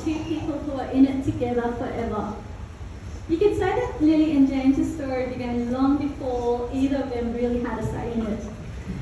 of two people who are in it together forever. You could say that Lily and James' story began long before either of them really had a say in it.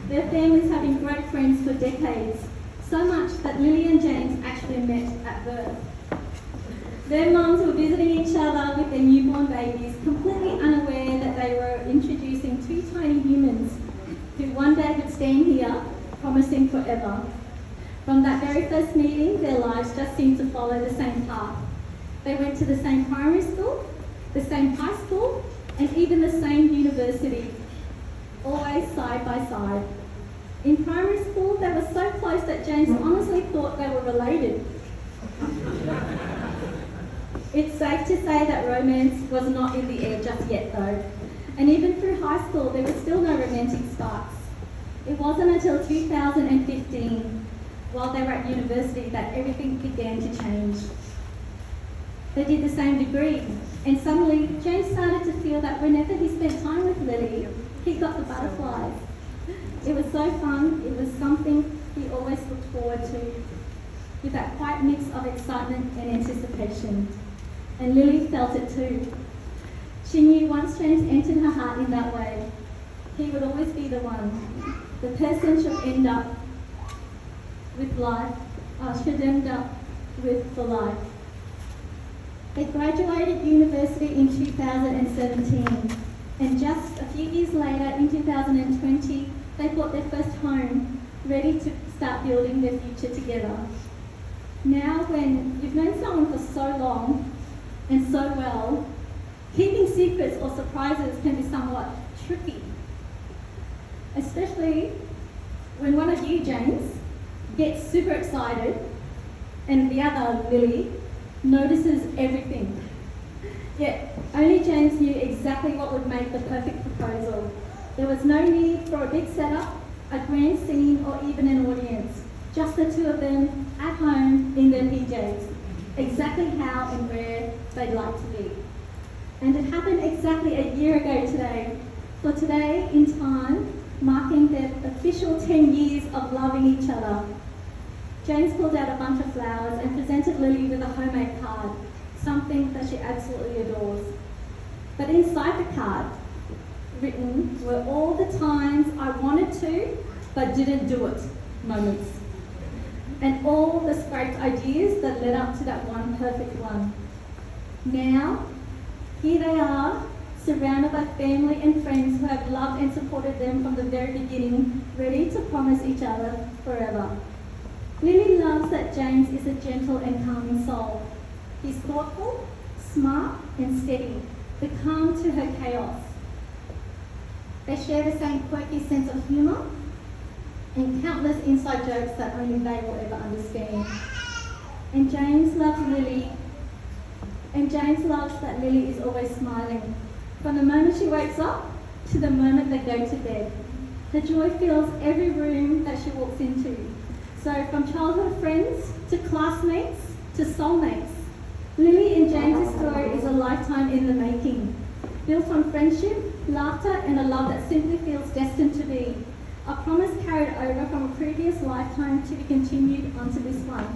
Their families have been great friends for decades, so much that Lily and James actually met at birth. Their moms were visiting each other with their newborn babies, completely unaware that they were introducing two tiny humans who one day would stand here, promising forever. From that very first meeting, their lives just seemed to follow the same path. They went to the same primary school, the same high school, and even the same university, always side by side. In primary school, they were so close that James honestly thought they were related. It's safe to say that romance was not in the air just yet though. And even through high school, there were still no romantic sparks. It wasn't until 2015, while they were at university, that everything began to change. They did the same degree, and suddenly James started to feel that whenever he spent time with Lily, he got the butterflies. It was so fun, it was something he always looked forward to, with that quiet mix of excitement and anticipation. And Lily felt it too. She knew once James entered her heart in that way, he would always be the one. The person should end up with life, should end up with for life. They graduated university in 2017, and just a few years later, in 2020, they bought their first home, ready to start building their future together. Now, when you've known someone for so long and so well, keeping secrets or surprises can be somewhat tricky, especially when one of you, James, gets super excited and the other, Lily, notices everything. Yet only James knew exactly what would make the perfect proposal. There was no need for a big setup, a grand scene, or even an audience. Just the two of them at home in their PJs, exactly how and where they'd like to be. And it happened exactly a year ago today. For today in time, marking their official 10 years of loving each other. James pulled out a bunch of flowers and presented Lily with a homemade card, something that she absolutely adores. But inside the card, written were all the times I wanted to, but didn't do it moments. And all the scraped ideas that led up to that one perfect one. Now, here they are, surrounded by family and friends who have loved and supported them from the very beginning, ready to promise each other forever. Lily loves that James is a gentle and calming soul. He's thoughtful, smart and steady, the calm to her chaos. They share the same quirky sense of humour and countless inside jokes that only they will ever understand. And James loves that Lily is always smiling. From the moment she wakes up to the moment they go to bed. The joy fills every room that she walks into. So from childhood friends to classmates to soulmates, Lily and James' story is a lifetime in the making, built on friendship, laughter and a love that simply feels destined to be. A promise carried over from a previous lifetime to be continued onto this one.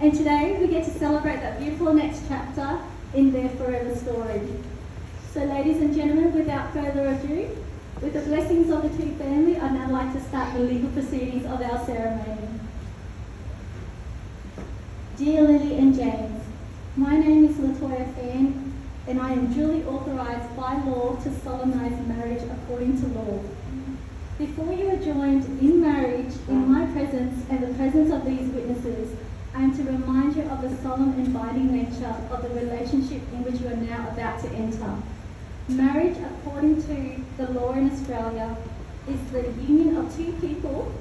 And today we get to celebrate that beautiful next chapter in their forever story. So ladies and gentlemen, without further ado, with the blessings of the two family, I'd now like to start the legal proceedings of our ceremony. Dear Lily and James, my name is Latoya Fan, and I am duly authorised by law to solemnise marriage according to law. Before you are joined in marriage in my presence and the presence of these witnesses, I am to remind you of the solemn and binding nature of the relationship in which you are now about to enter. Marriage, according to the law in Australia, is the union of two people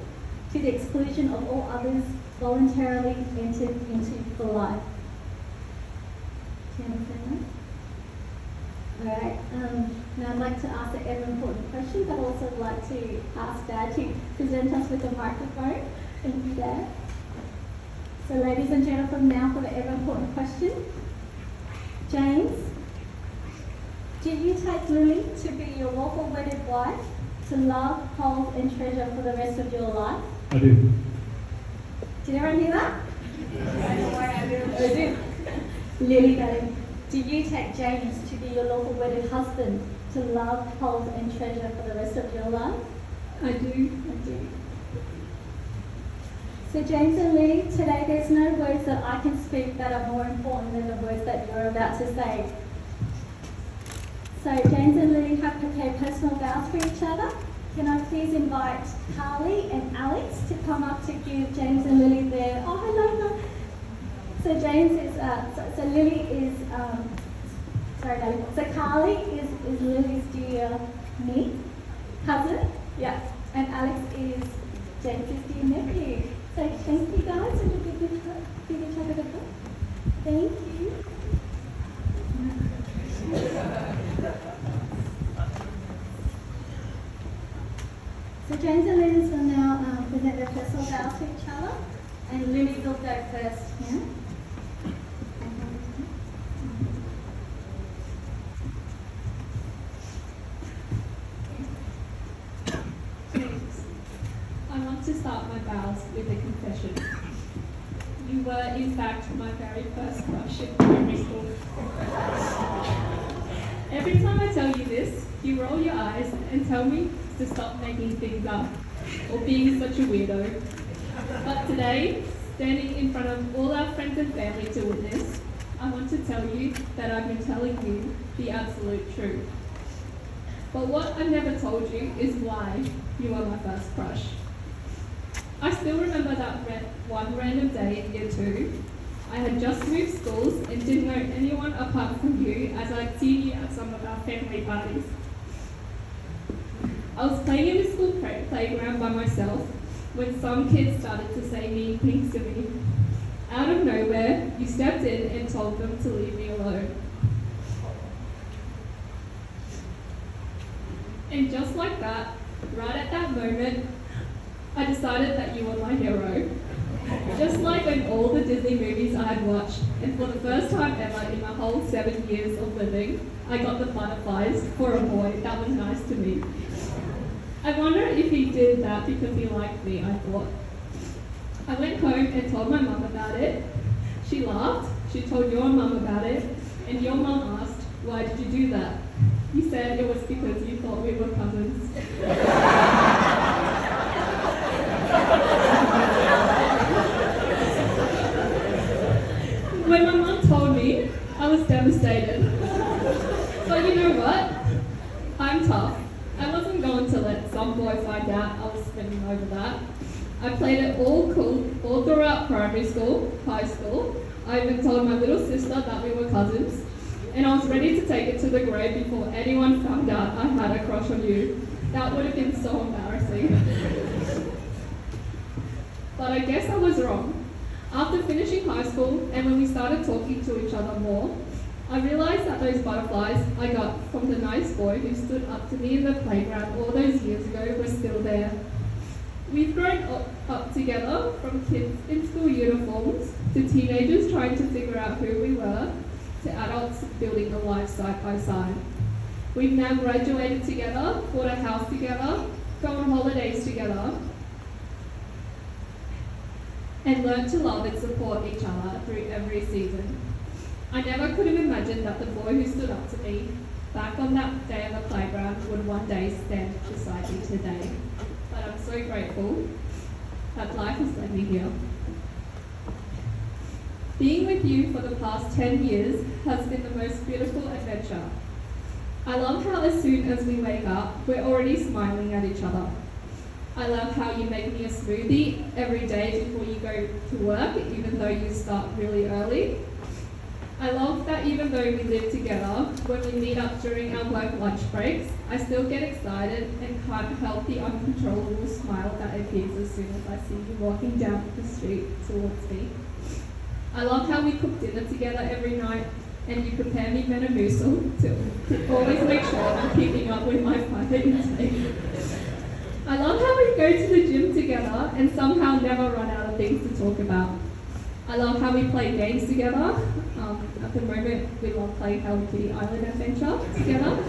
to the exclusion of all others voluntarily entered into for life. Do you understand that? Alright, now I'd like to ask an ever important question, but also would like to ask Dad to present us with a microphone. Thank you, Dad. So ladies and gentlemen, now for the ever important question. James, do you take Lily to be your lawful wedded wife, to love, hold and treasure for the rest of your life? I do. Did everyone hear that? Yeah. I do. LiLy darling, do you take James to be your lawful wedded husband, to love, hold and treasure for the rest of your life? I do. I do. So James and LiLy, today there's no words that I can speak that are more important than the words that you're about to say. So James and LiLy have prepared personal vows for each other. Can I please invite Carly and Alex to come up to give James and LiLy their, oh hello. So James is, so LiLy is, sorry darling, so Carly is LiLy's dear niece, cousin, yeah, and Alex is James's dear nephew. So thank you guys, and we'll give each other the book. Thank you. So James and LiLy will now present their personal vows to each other, and LiLy will go first. Yeah? I want to start my vows with a confession. You were, in fact, my very first crush in primary school. Every time I tell you this, you roll your eyes and tell me to stop making things up or being such a weirdo. But today, standing in front of all our friends and family to witness, I want to tell you that I've been telling you the absolute truth. But what I've never told you is why you are my first crush. I still remember that one random day in year 2. I had just moved schools and didn't know anyone apart from you, as I'd seen you at some of our family parties. I was playing in the school playground by myself when some kids started to say mean things to me. Out of nowhere, you stepped in and told them to leave me alone. And just like that, right at that moment, I decided that you were my hero. Just like in all the Disney movies I had watched, and for the first time ever in my whole 7 years of living, I got the butterflies for a boy that was nice to me. I wonder if he did that because he liked me, I thought. I went home and told my mum about it. She laughed, she told your mum about it, and your mum asked, why did you do that? You said it was because you thought we were cousins. When my mum told me, I was devastated. But you know what? I'm tough. I wasn't going to let some boy find out I was spinning over that. I played it all cool all throughout primary school, high school. I even told my little sister that we were cousins. And I was ready to take it to the grave before anyone found out I had a crush on you. That would have been so embarrassing. But I guess I was wrong. After finishing high school and when we started talking to each other more, I realised that those butterflies I got from the nice boy who stood up to me in the playground all those years ago were still there. We've grown up together, from kids in school uniforms to teenagers trying to figure out who we were, to adults building a life side by side. We've now graduated together, bought a house together, gone on holidays together, and learned to love and support each other through every season. I never could have imagined that the boy who stood up to me back on that day on the playground would one day stand beside me today. But I'm so grateful that life has led me here. Being with you for the past 10 years has been the most beautiful adventure. I love how as soon as we wake up, we're already smiling at each other. I love how you make me a smoothie every day before you go to work, even though you start really early. I love that even though we live together, when we meet up during our work lunch breaks, I still get excited and can't help the uncontrollable smile that appears as soon as I see you walking down the street towards me. I love how we cook dinner together every night and you prepare me Metamucil to always make sure I'm keeping up with my fiber intake. I love how we go to the gym together and somehow never run out of things to talk about. I love how we play games together. At the moment, we love playing Hello Kitty Island Adventure together.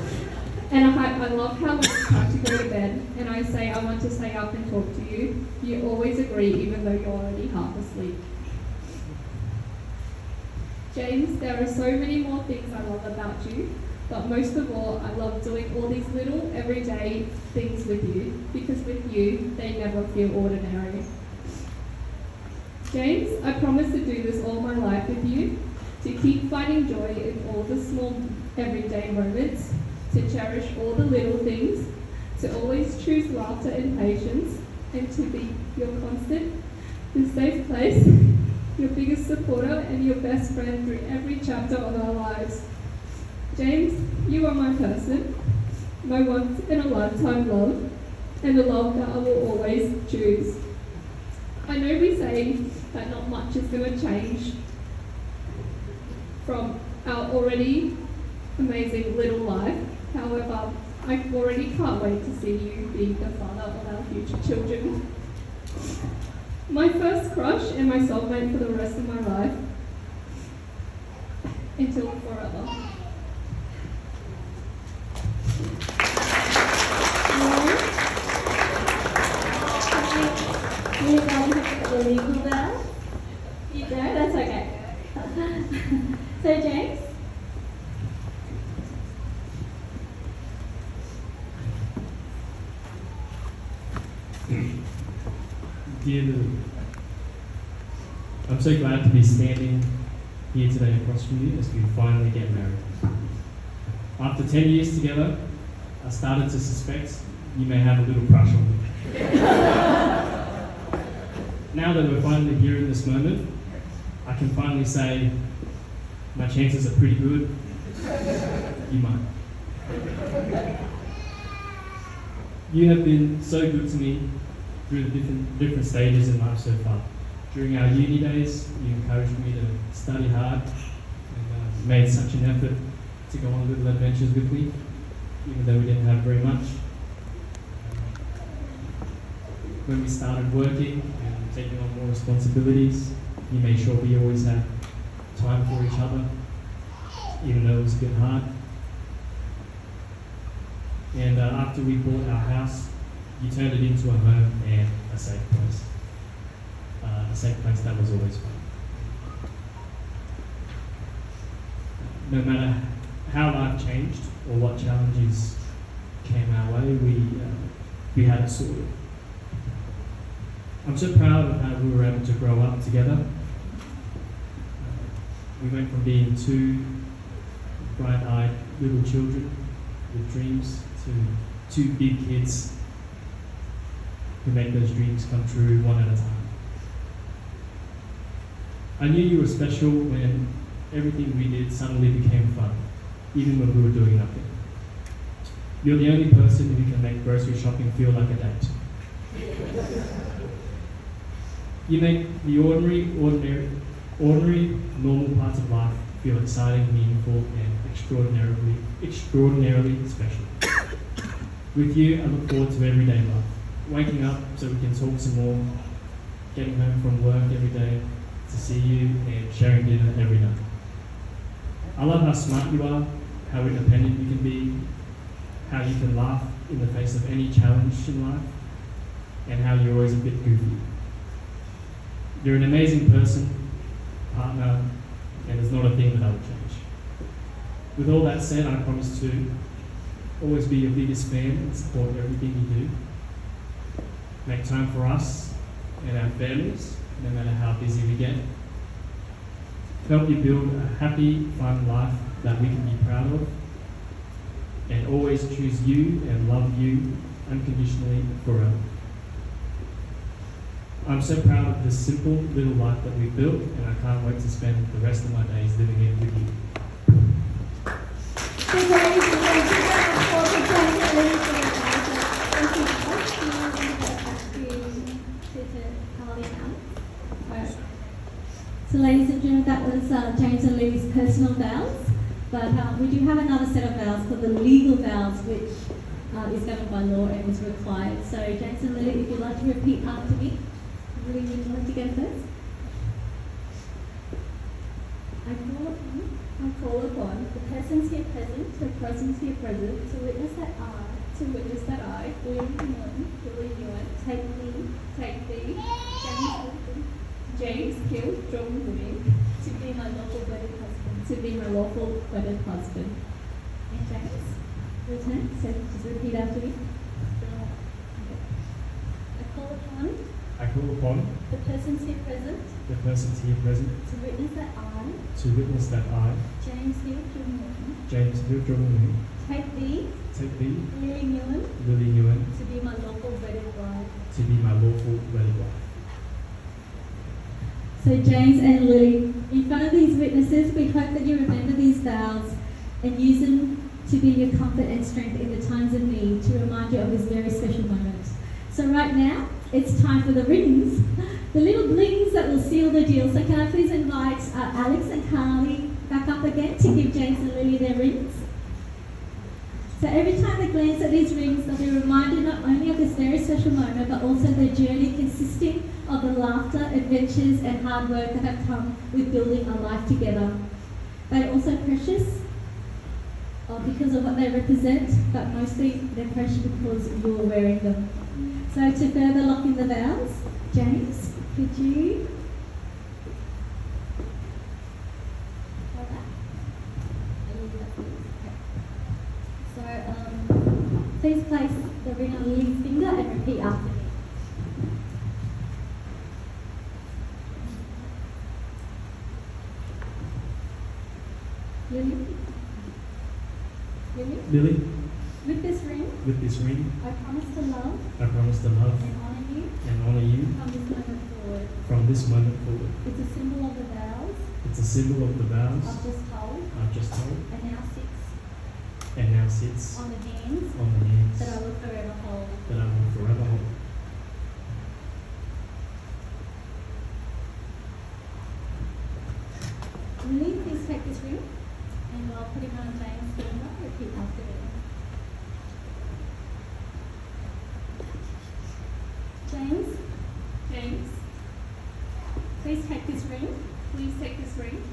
And I love how when it's time to go to bed and I say I want to stay up and talk to you, you always agree even though you're already half asleep. James, there are so many more things I love about you, but most of all, I love doing all these little everyday things with you, because with you, they never feel ordinary. James, I promise to do this all my life with you, to keep finding joy in all the small everyday moments, to cherish all the little things, to always choose laughter and patience, and to be your constant and safe place, your biggest supporter and your best friend through every chapter of our lives. James, you are my person, my once in a lifetime love, and a love that I will always choose. I know we say that not much is going to change from our already amazing little life. However, I already can't wait to see you be the father of our future children. My first crush and my soulmate for the rest of my life, until forever. You don't have the legal vows? You don't? That's okay. So James? Dear Lily, I'm so glad to be standing here today across from you as we finally get married. After 10 years together, I started to suspect you may have a little crush on me. Now that we're finally here in this moment, I can finally say my chances are pretty good. You might. You have been so good to me through the different stages in life so far. During our uni days, you encouraged me to study hard and made such an effort to go on little adventures with me, even though we didn't have very much. When we started working and taking on more responsibilities, you made sure we always had time for each other, even though it was a bit hard. And after we bought our house, you turned it into a home and a safe place. A safe place that was always fun. No matter how life changed or what challenges came our way, we had it sorted. I'm so proud of how we were able to grow up together. We went from being two bright-eyed little children with dreams to two big kids who make those dreams come true one at a time. I knew you were special when everything we did suddenly became fun, even when we were doing nothing. You're the only person who can make grocery shopping feel like a date. You make the ordinary, normal parts of life feel exciting, meaningful, and extraordinarily special. With you, I look forward to everyday life. Waking up so we can talk some more, getting home from work every day to see you, and sharing dinner every night. I love how smart you are, how independent you can be, how you can laugh in the face of any challenge in life, and how you're always a bit goofy. You're an amazing person, partner, and there's not a thing that I would change. With all that said, I promise to always be your biggest fan and support everything you do. Make time for us and our families, no matter how busy we get. Help you build a happy, fun life that we can be proud of. And always choose you and love you unconditionally forever. I'm so proud of this simple little life that we've built, and I can't wait to spend the rest of my days living it with you. So ladies and gentlemen, that was James and LiLy's personal vows, but we do have another set of vows called the legal vows, which is governed by law and is required. So James and LiLy, if you'd like to repeat after me. LiLy, would you like to go first? I call upon The persons here present the presence here present to witness that I, William Nguyen, take thee, take thee, James Wilson, James Gill Jong Nguyen, to be be my lawful wedded husband. to be my lawful wedded husband. And James, your turn. So just repeat after me. I call upon I call upon the persons here present the persons here present to witness that I, James Hill Jordan, James Hill Jordan, take thee, LiLy LiLy Nguyen, to be my lawful wedded bride. to be my lawful wedded wife. So James and LiLy, in front of these witnesses, we hope that you remember these vows and use them to be your comfort and strength in the times of need, to remind you of this very special moment. So right now, it's time for the rings, the little blings that will seal the deal. So can I please invite Alex and Carly back up again to give James and LiLy their rings? So every time they glance at these rings, they'll be reminded not only of this very special moment, but also their journey consisting of the laughter, adventures, and hard work that have come with building a life together. They're also precious because of what they represent, but mostly they're precious because you're wearing them. So to further lock in the vows, James, could you hold that? So please place the ring on LiLy's finger and repeat after me. LiLy? LiLy, With this ring, with this ring, I promise to love I promise to love and honour you and honor you from this moment forward. from this moment forward. It's a symbol of the vows It's a symbol of the vows I've just told and and now sits on the hands on the hands that I will forever hold. that I will forever hold. LiLy, please take this ring and while putting on James' finger, repeat after me. James, James, please take this ring please take this ring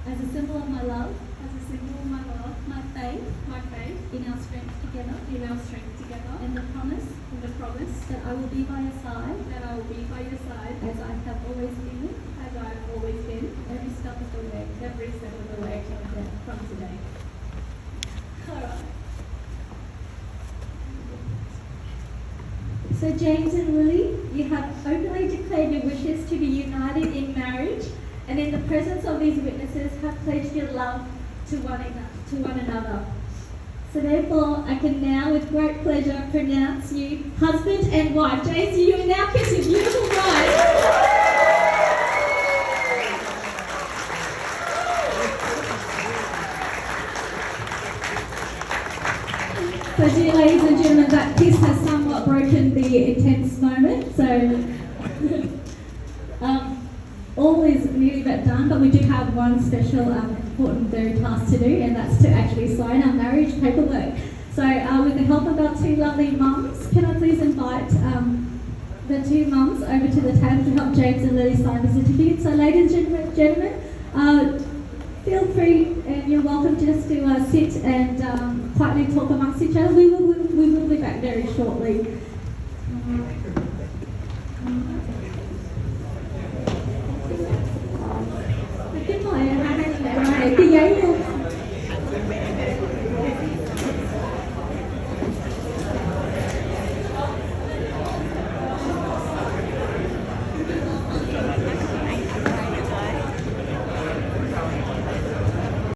as a symbol of my love, as a symbol of my love, my faith my faith, in our strength together, in our strength together, and the promise and the promise that I will be by your side that I will be by your side as I have always been as I have always been every step of the way. every step of the way from today. Alright. So James and LiLy, you have openly declared your wishes to be united in marriage, and in the presence of these witnesses have pledged your love to one another. So therefore, I can now, with great pleasure, pronounce you husband and wife. James, you are now kissing your beautiful bride. So dear ladies and gentlemen, that kiss has somewhat broken the intense moment. So all is nearly about done, but we do have one special important very task to do, and that's to actually sign our marriage paperwork. So with the help of our two lovely mums, can I please invite the two mums over to the table to help James and LiLy sign the certificate. So ladies and gentlemen, feel free and you're welcome just to sit and quietly talk amongst each other. We will be back very shortly.